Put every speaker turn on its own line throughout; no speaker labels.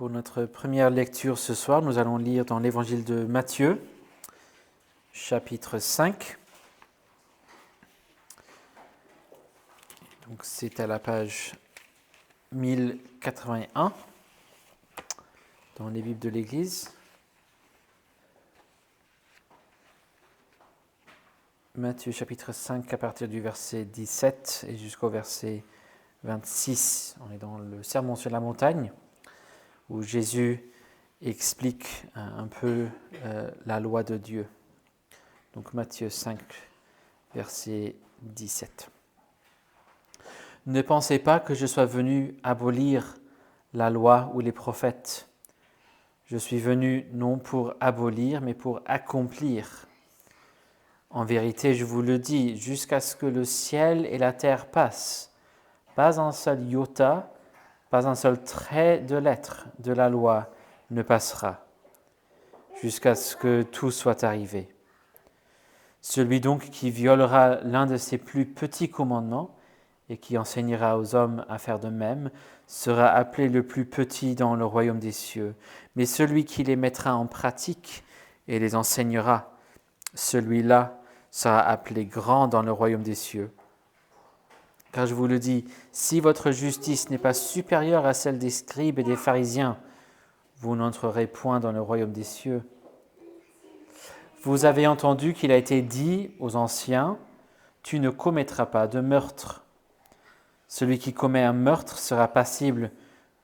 Pour notre première lecture ce soir, nous allons lire dans l'évangile de Matthieu, chapitre 5. Donc c'est à la page 1081 dans les Bibles de l'Église. Matthieu chapitre 5 à partir du verset 17 et jusqu'au verset 26. On est dans le Sermon sur la montagne, où Jésus explique un peu la loi de Dieu. Donc Matthieu 5, verset 17. Ne pensez pas que je sois venu abolir la loi ou les prophètes. Je suis venu non pour abolir, mais pour accomplir. En vérité, je vous le dis, jusqu'à ce que le ciel et la terre passent, pas un seul iota, pas un seul trait de lettre de la loi ne passera, jusqu'à ce que tout soit arrivé. Celui donc qui violera l'un de ces plus petits commandements et qui enseignera aux hommes à faire de même, sera appelé le plus petit dans le royaume des cieux. Mais celui qui les mettra en pratique et les enseignera, celui-là sera appelé grand dans le royaume des cieux. Car je vous le dis, si votre justice n'est pas supérieure à celle des scribes et des pharisiens, vous n'entrerez point dans le royaume des cieux. Vous avez entendu qu'il a été dit aux anciens, « Tu ne commettras pas de meurtre. Celui qui commet un meurtre sera passible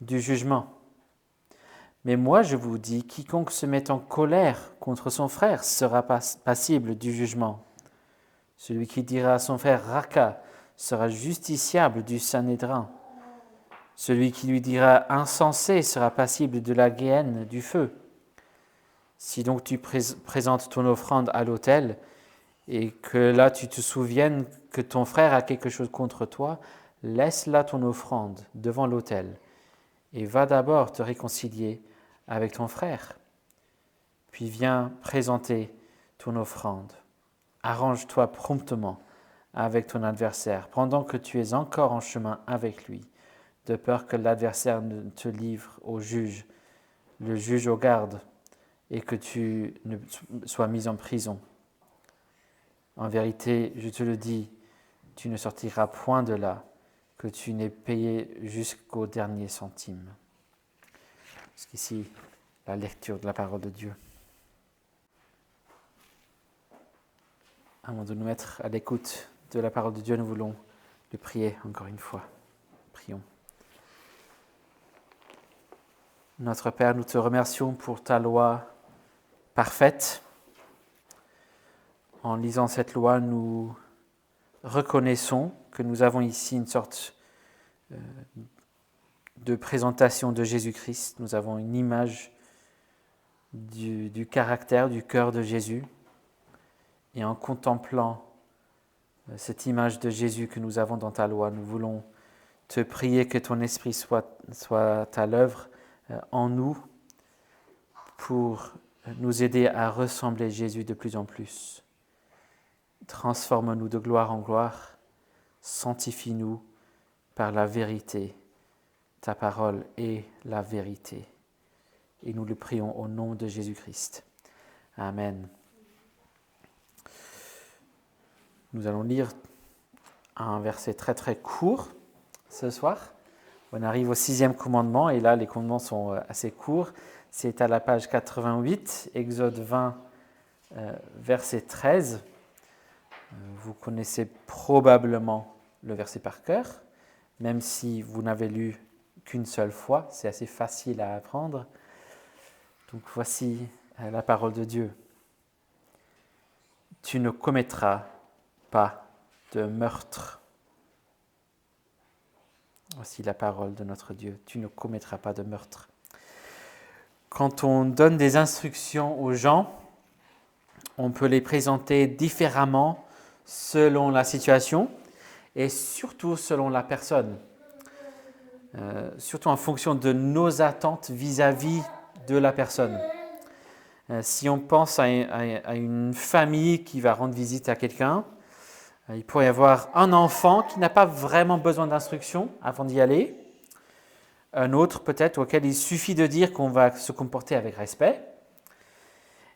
du jugement. Mais moi je vous dis, quiconque se met en colère contre son frère sera passible du jugement. Celui qui dira à son frère « Raka » sera justiciable du Sanhédrin. Celui qui lui dira « Insensé » sera passible de la géhenne du feu. Si donc tu présentes ton offrande à l'autel, et que là tu te souviennes que ton frère a quelque chose contre toi, laisse là ton offrande devant l'autel, et va d'abord te réconcilier avec ton frère. Puis viens présenter ton offrande. Arrange-toi promptement avec ton adversaire, pendant que tu es encore en chemin avec lui, de peur que l'adversaire ne te livre au juge, le juge aux gardes, et que tu ne sois mis en prison. En vérité, je te le dis, tu ne sortiras point de là, que tu n'aies payé jusqu'au dernier centime. Jusqu'ici, la lecture de la parole de Dieu. Avant de nous mettre à l'écoute de la parole de Dieu, nous voulons le prier encore une fois. Prions. Notre Père, nous te remercions pour ta loi parfaite. En lisant cette loi, nous reconnaissons que nous avons ici une sorte de présentation de Jésus-Christ. Nous avons une image du caractère, du cœur de Jésus. Et en contemplant cette image de Jésus que nous avons dans ta loi, nous voulons te prier que ton esprit soit à l'œuvre en nous pour nous aider à ressembler Jésus de plus en plus. Transforme-nous de gloire en gloire, sanctifie-nous par la vérité. Ta parole est la vérité. Et nous le prions au nom de Jésus-Christ. Amen. Nous allons lire un verset très très court ce soir. On arrive au 6e commandement et là les commandements sont assez courts. C'est à la page 88, Exode 20, verset 13. Vous connaissez probablement le verset par cœur, même si vous n'avez lu qu'une seule fois, c'est assez facile à apprendre. Donc voici la parole de Dieu. Tu ne commettras pas de meurtre. Voici la parole de notre Dieu. Tu ne commettras pas de meurtre. Quand on donne des instructions aux gens, on peut les présenter différemment selon la situation et surtout selon la personne. Surtout en fonction de nos attentes vis-à-vis de la personne. Si on pense à une famille qui va rendre visite à quelqu'un, il pourrait y avoir un enfant qui n'a pas vraiment besoin d'instruction avant d'y aller. Un autre peut-être auquel il suffit de dire qu'on va se comporter avec respect.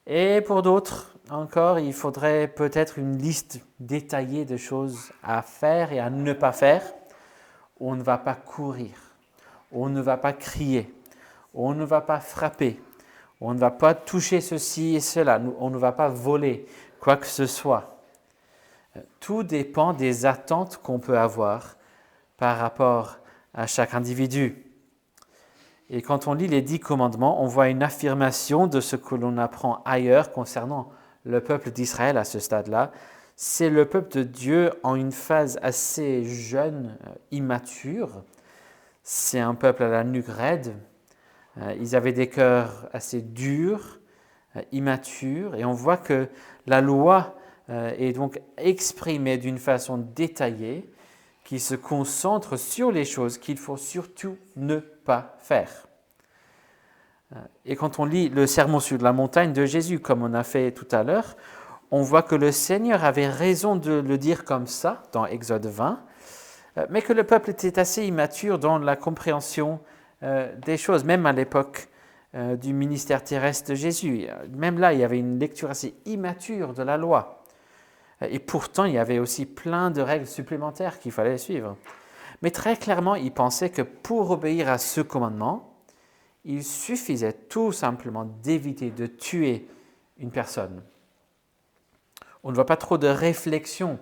Et pour d'autres encore, il faudrait peut-être une liste détaillée de choses à faire et à ne pas faire. On ne va pas courir, on ne va pas crier, on ne va pas frapper, on ne va pas toucher ceci et cela, on ne va pas voler, quoi que ce soit. Tout dépend des attentes qu'on peut avoir par rapport à chaque individu. Et quand on lit les 10 commandements, on voit une affirmation de ce que l'on apprend ailleurs concernant le peuple d'Israël à ce stade-là. C'est le peuple de Dieu en une phase assez jeune, immature. C'est un peuple à la nuque raide. Ils avaient des cœurs assez durs, immatures. Et on voit que la loi est donc exprimée d'une façon détaillée qui se concentre sur les choses qu'il faut surtout ne pas faire. Et quand on lit le sermon sur la montagne de Jésus, comme on a fait tout à l'heure, on voit que le Seigneur avait raison de le dire comme ça, dans Exode 20, mais que le peuple était assez immature dans la compréhension des choses, même à l'époque du ministère terrestre de Jésus. Même là, il y avait une lecture assez immature de la loi. Et pourtant, il y avait aussi plein de règles supplémentaires qu'il fallait suivre. Mais très clairement, il pensait que pour obéir à ce commandement, il suffisait tout simplement d'éviter de tuer une personne. On ne voit pas trop de réflexion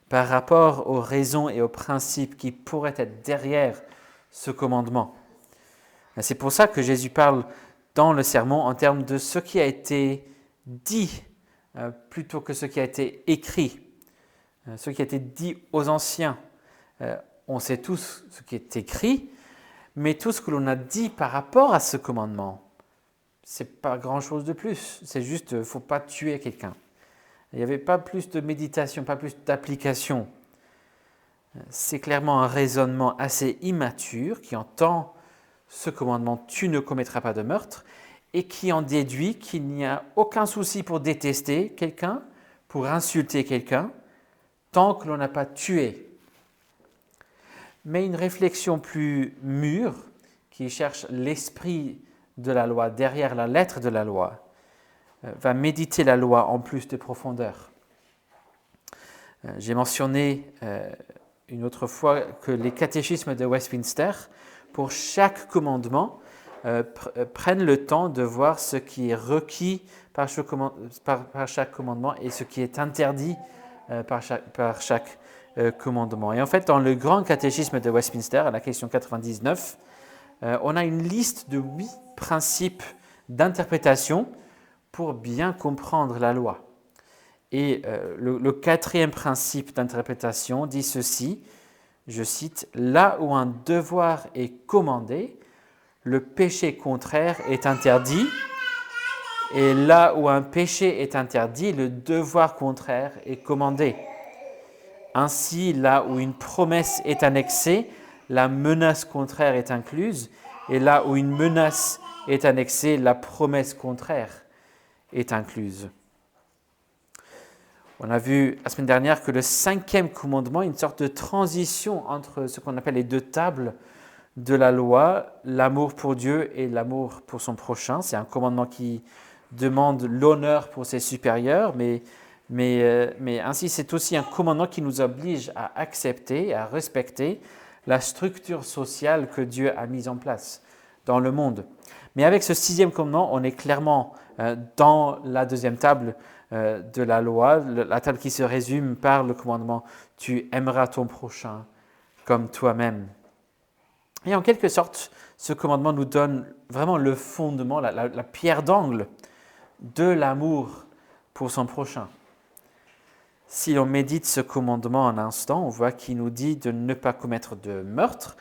par rapport aux raisons et aux principes qui pourraient être derrière ce commandement. C'est pour ça que Jésus parle dans le sermon en termes de ce qui a été dit plutôt que ce qui a été écrit, ce qui a été dit aux anciens. On sait tous ce qui est écrit, mais tout ce que l'on a dit par rapport à ce commandement, c'est pas grand-chose de plus. C'est juste, il ne faut pas tuer quelqu'un. Il n'y avait pas plus de méditation, pas plus d'application. C'est clairement un raisonnement assez immature qui entend ce commandement « tu ne commettras pas de meurtre » et qui en déduit qu'il n'y a aucun souci pour détester quelqu'un, pour insulter quelqu'un, tant que l'on n'a pas tué. Mais une réflexion plus mûre, qui cherche l'esprit de la loi, derrière la lettre de la loi, va méditer la loi en plus de profondeur. J'ai mentionné une autre fois que les catéchismes de Westminster, pour chaque commandement, prennent le temps de voir ce qui est requis par chaque commandement et ce qui est interdit par chaque commandement. Et en fait, dans le grand catéchisme de Westminster, à la question 99, on a une liste de 8 principes d'interprétation pour bien comprendre la loi. Et le 4e principe d'interprétation dit ceci, je cite, « Là où un devoir est commandé, le péché contraire est interdit, et là où un péché est interdit, le devoir contraire est commandé. Ainsi, là où une promesse est annexée, la menace contraire est incluse, et là où une menace est annexée, la promesse contraire est incluse. » On a vu la semaine dernière que le 5e commandement est une sorte de transition entre ce qu'on appelle les 2 tables de la loi, l'amour pour Dieu et l'amour pour son prochain. C'est un commandement qui demande l'honneur pour ses supérieurs, mais ainsi c'est aussi un commandement qui nous oblige à accepter, à respecter la structure sociale que Dieu a mise en place dans le monde. Mais avec ce 6e commandement, on est clairement dans la 2e table de la loi, la table qui se résume par le commandement « Tu aimeras ton prochain comme toi-même ». Et en quelque sorte, ce commandement nous donne vraiment le fondement, la pierre d'angle de l'amour pour son prochain. Si l'on médite ce commandement un instant, on voit qu'il nous dit de ne pas commettre de meurtre.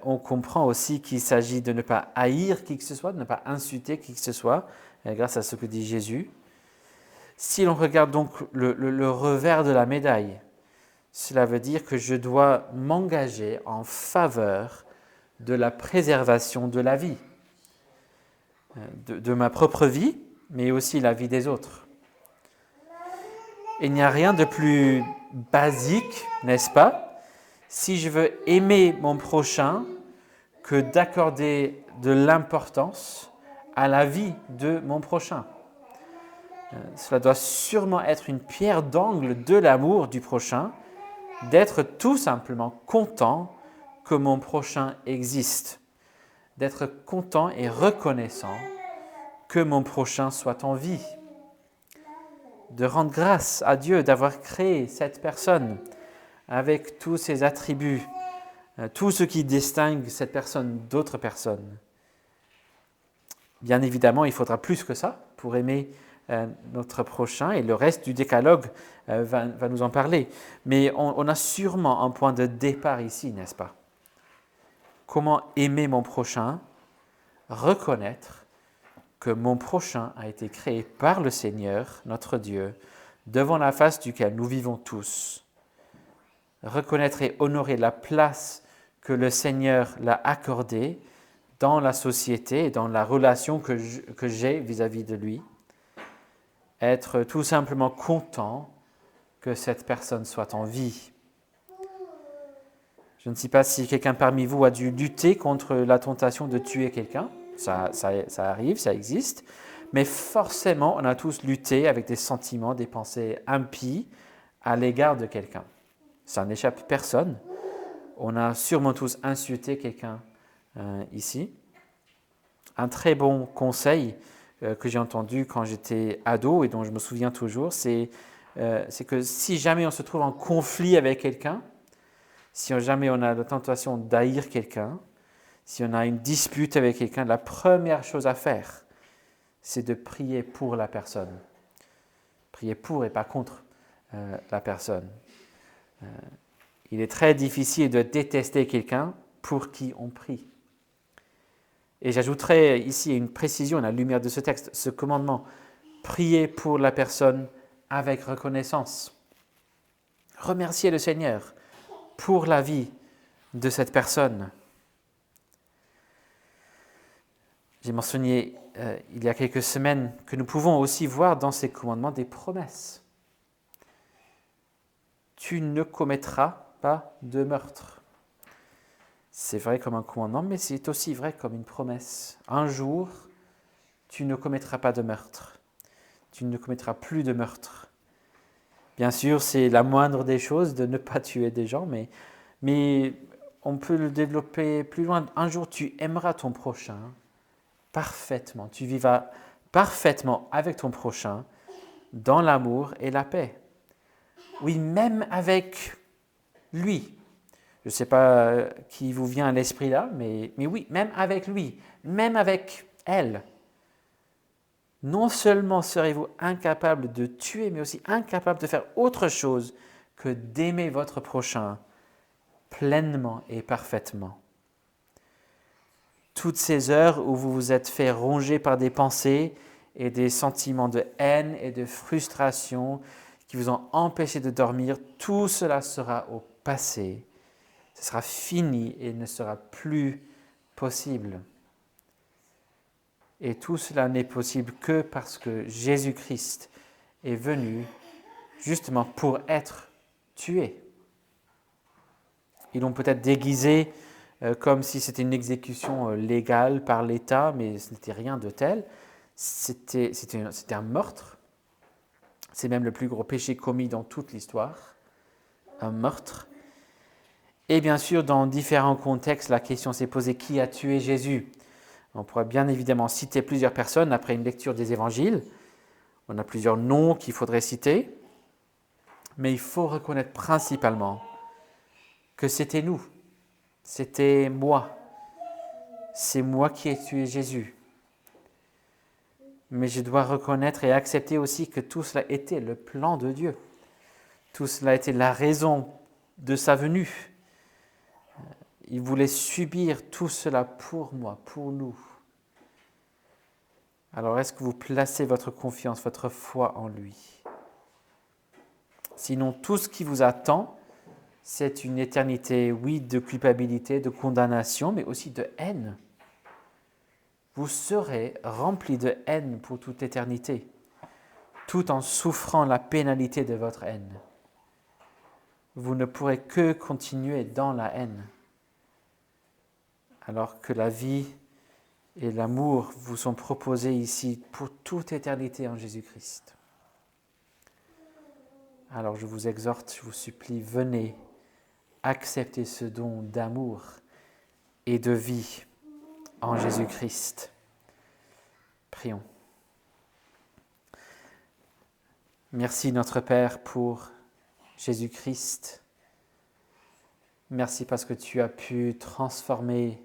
On comprend aussi qu'il s'agit de ne pas haïr qui que ce soit, de ne pas insulter qui que ce soit, grâce à ce que dit Jésus. Si l'on regarde donc le revers de la médaille, cela veut dire que je dois m'engager en faveur de la préservation de la vie, de ma propre vie, mais aussi la vie des autres. Il n'y a rien de plus basique, n'est-ce pas, si je veux aimer mon prochain, que d'accorder de l'importance à la vie de mon prochain. Cela doit sûrement être une pierre d'angle de l'amour du prochain, d'être tout simplement content que mon prochain existe, d'être content et reconnaissant que mon prochain soit en vie, de rendre grâce à Dieu d'avoir créé cette personne avec tous ses attributs, tout ce qui distingue cette personne d'autres personnes. Bien évidemment, il faudra plus que ça pour aimer notre prochain, et le reste du décalogue va nous en parler. Mais on a sûrement un point de départ ici, n'est-ce pas? Comment aimer mon prochain? Reconnaître que mon prochain a été créé par le Seigneur, notre Dieu, devant la face duquel nous vivons tous. Reconnaître et honorer la place que le Seigneur l'a accordée dans la société et dans la relation que j'ai vis-à-vis de lui. Être tout simplement content que cette personne soit en vie. Je ne sais pas si quelqu'un parmi vous a dû lutter contre la tentation de tuer quelqu'un. Ça arrive, ça existe. Mais forcément, on a tous lutté avec des sentiments, des pensées impies à l'égard de quelqu'un. Ça n'échappe à personne. On a sûrement tous insulté quelqu'un ici. Un très bon conseil que j'ai entendu quand j'étais ado et dont je me souviens toujours, c'est que si jamais on se trouve en conflit avec quelqu'un, si jamais on a la tentation d'haïr quelqu'un, si on a une dispute avec quelqu'un, la première chose à faire, c'est de prier pour la personne. Prier pour et pas contre la personne. Il est très difficile de détester quelqu'un pour qui on prie. Et j'ajouterai ici une précision à la lumière de ce texte, ce commandement. Priez pour la personne avec reconnaissance. Remerciez le Seigneur pour la vie de cette personne. J'ai mentionné il y a quelques semaines que nous pouvons aussi voir dans ces commandements des promesses. Tu ne commettras pas de meurtre. C'est vrai comme un commandement, mais c'est aussi vrai comme une promesse. Un jour, tu ne commettras pas de meurtre. Tu ne commettras plus de meurtre. Bien sûr, c'est la moindre des choses de ne pas tuer des gens, mais on peut le développer plus loin. Un jour, tu aimeras ton prochain parfaitement. Tu vivras parfaitement avec ton prochain dans l'amour et la paix. Oui, même avec lui. Je ne sais pas qui vous vient à l'esprit là, mais oui, même avec lui, même avec elle. Non seulement serez-vous incapable de tuer, mais aussi incapable de faire autre chose que d'aimer votre prochain pleinement et parfaitement. Toutes ces heures où vous vous êtes fait ronger par des pensées et des sentiments de haine et de frustration qui vous ont empêché de dormir, tout cela sera au passé. Ce sera fini et ne sera plus possible. Et tout cela n'est possible que parce que Jésus-Christ est venu justement pour être tué. Ils l'ont peut-être déguisé comme si c'était une exécution légale par l'État, mais ce n'était rien de tel. C'était un meurtre. C'est même le plus gros péché commis dans toute l'histoire. Un meurtre. Et bien sûr, dans différents contextes, la question s'est posée, qui a tué Jésus ? On pourrait bien évidemment citer plusieurs personnes après une lecture des évangiles. On a plusieurs noms qu'il faudrait citer. Mais il faut reconnaître principalement que c'était nous. C'était moi. C'est moi qui ai tué Jésus. Mais je dois reconnaître et accepter aussi que tout cela était le plan de Dieu. Tout cela était la raison de sa venue. Il voulait subir tout cela pour moi, pour nous. Alors, est-ce que vous placez votre confiance, votre foi en lui ? Sinon, tout ce qui vous attend, c'est une éternité, oui, de culpabilité, de condamnation, mais aussi de haine. Vous serez rempli de haine pour toute éternité, tout en souffrant la pénalité de votre haine. Vous ne pourrez que continuer dans la haine. alors que la vie et l'amour vous sont proposés ici pour toute éternité en Jésus-Christ. Alors je vous exhorte, je vous supplie, venez accepter ce don d'amour et de vie en Jésus-Christ. Prions. Merci notre Père pour Jésus-Christ. Merci parce que tu as pu transformer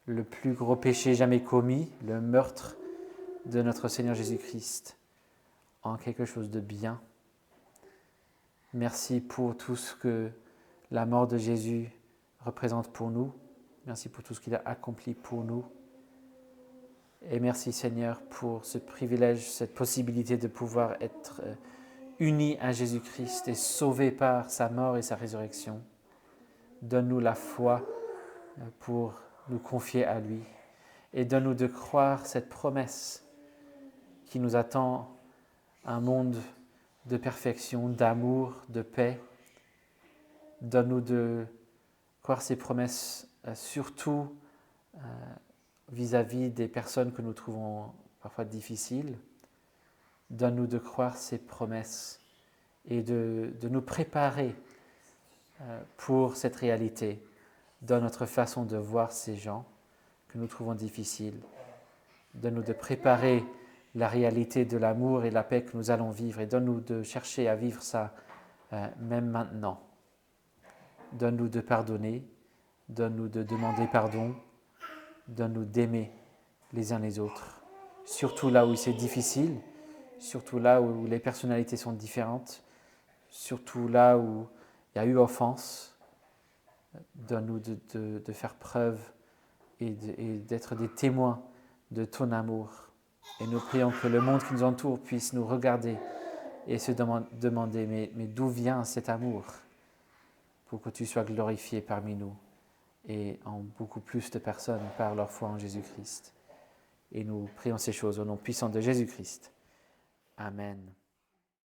le plus gros péché jamais commis, le meurtre de notre Seigneur Jésus-Christ, en quelque chose de bien. Merci pour tout ce que la mort de Jésus représente pour nous. Merci pour tout ce qu'il a accompli pour nous. Et merci Seigneur pour ce privilège, cette possibilité de pouvoir être unis à Jésus-Christ et sauvés par sa mort et sa résurrection. Donne-nous la foi pour nous confier à lui et donne-nous de croire cette promesse qui nous attend, un monde de perfection, d'amour, de paix. Donne-nous de croire ces promesses surtout vis-à-vis des personnes que nous trouvons parfois difficiles. Donne-nous de croire ces promesses et de nous préparer pour cette réalité dans notre façon de voir ces gens que nous trouvons difficiles. Donne-nous de préparer la réalité de l'amour et la paix que nous allons vivre et donne-nous de chercher à vivre ça même maintenant. Donne-nous de pardonner, donne-nous de demander pardon, donne-nous d'aimer les uns les autres, surtout là où c'est difficile, surtout là où les personnalités sont différentes, surtout là où il y a eu offense. Donne-nous de faire preuve et d'être des témoins de ton amour. Et nous prions que le monde qui nous entoure puisse nous regarder et se demander mais d'où vient cet amour pour que tu sois glorifié parmi nous et en beaucoup plus de personnes par leur foi en Jésus-Christ. Et nous prions ces choses au nom puissant de Jésus-Christ. Amen.